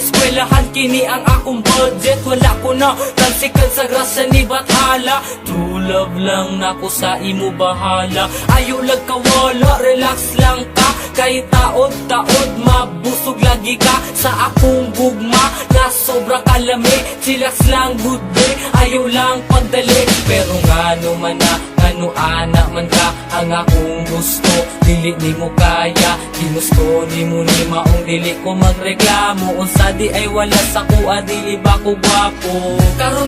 eskwelahan kini ang akong budget. Wala ko na tansikan sa grasya ni Bathala. True love lang nako sa imo bahala. Ayaw lang kawala, relax lang ka. Kay taod-taod mabusog lagi ka sa akong gugma na sobra kalami. Chillax lang good day, ayaw lang pagdali. Pero ngano man na, ngano ana man ka ang akong gusto. Dili ni mo kaya, ginusto ni mo ni maong dili ko magreklamo. Unsa di ay wala sa kuha, dili ba ko gwapo. Karon